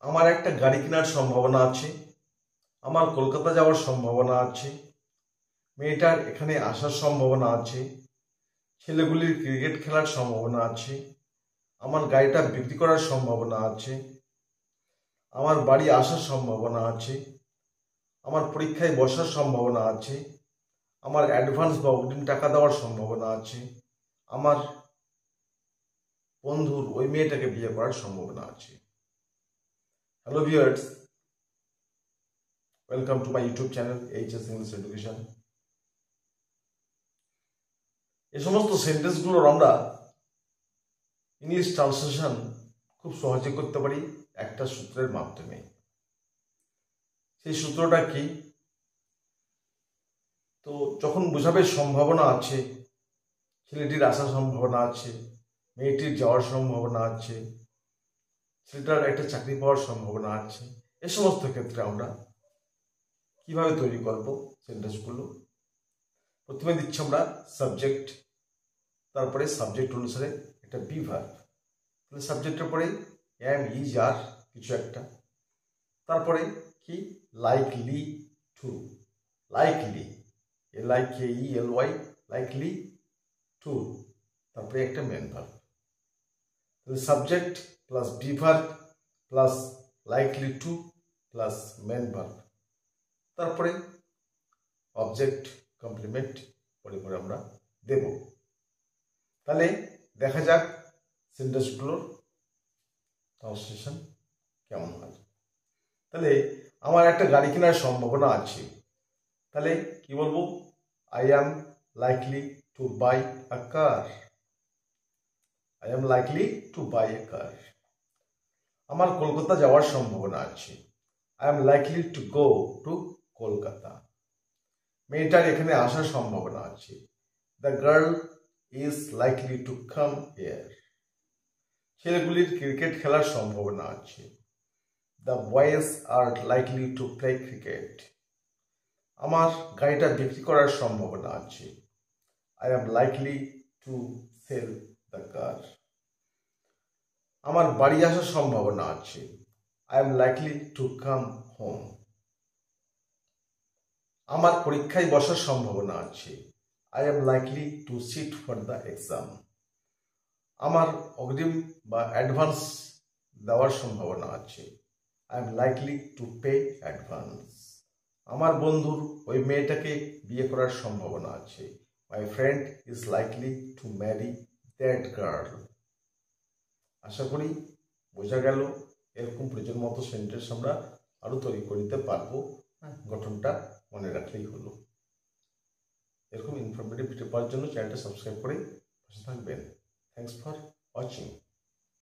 আমার একটা গাড়ি কেনার সম্ভাবনা আছে, আমার কলকাতা যাওয়ার সম্ভাবনা আছে, মেয়েটার এখানে আসার সম্ভাবনা আছে, ছেলেগুলির ক্রিকেট খেলার সম্ভাবনা আছে, আমার গাড়িটা বিক্রি করার সম্ভাবনা আছে, আমার বাড়ি আসার সম্ভাবনা আছে, আমার পরীক্ষায় বসার সম্ভাবনা আছে, আমার অ্যাডভান্স বা অগ্রিম টাকা দেওয়ার সম্ভাবনা আছে, আমার বন্ধুর ওই মেয়েটাকে বিয়ে করার সম্ভাবনা আছে। Hello viewers, welcome to my YouTube channel HS English education. এই সমস্ত সেন্টেন্সগুলোর আমরা ইংলিশ ট্রান্সলেশন খুব সহজে করতে পারি একটা সূত্রের মাধ্যমে। সেই সূত্রটা কি? তো যখন বোঝাবে সম্ভাবনা আছে, ছেলেটির আসার সম্ভাবনা আছে, মেয়েটির যাওয়ার সম্ভাবনা আছে, ছেলেটার একটা চাকরি পাওয়ার সম্ভাবনা আছে, এ সমস্ত ক্ষেত্রে আমরা কিভাবে তৈরি করব সেন্টেন্সগুলো? প্রথমে দিচ্ছি আমরা সাবজেক্ট, তারপরে সাবজেক্ট অনুসারে একটা বি ভার্ব, তাহলে সাবজেক্টের পরে এম ইজ আর কিছু একটা, তারপরে কি likely to, likely LIKELY, likely to, তারপরে একটা মেন ভার্ব। তাহলে subject plus be verb plus likely to plus main verb, তারপরে অবজেক্ট কমপ্লিমেন্ট পরে পরে আমরা দেব। তাহলে দেখা যাক সেন্টেন্সগুলোর ট্রান্সলেশন কেমন হয়। তাহলে আমার একটা গাড়ি কেনার সম্ভাবনা আছে, তাহলে কি বলবো? I am likely to buy a car. I am likely to buy a car. আমার কলকাতা যাওয়ার সম্ভাবনা আছে, I am likely to go to Kolkata. মেয়েটার এখানে আসার সম্ভাবনা আছে, the girl is likely to come here. ছেলেগুলির ক্রিকেট খেলার সম্ভাবনা আছে, the boys are likely to play cricket. আমার গাড়িটা বিক্রি করার সম্ভাবনা আছে, I am likely to sell the car. আমার বাড়ি আসার সম্ভাবনা আছে, I am likely to come home. আমার পরীক্ষায় বসার সম্ভাবনা আছে, I am likely to sit for the exam. আমার অগ্রিম বা অ্যাডভান্স দেওয়ার সম্ভাবনা আছে, I am likely to pay advance. আমার বন্ধুর ওই মেয়েটাকে বিয়ে করার সম্ভাবনা আছে, my friend is likely to marry that girl. আশা করি বোঝা গেল। এরকম প্রয়োজন মতো সেন্টেন্স আমরা আরও তৈরি করে দিতে পারবো, গঠনটা মনে রাখলেই হলো। এরকম ইনফরমেটিভ ভিডিও পাওয়ার জন্য চ্যানেলটা সাবস্ক্রাইব করে পাশে থাকবেন। Thanks for watching.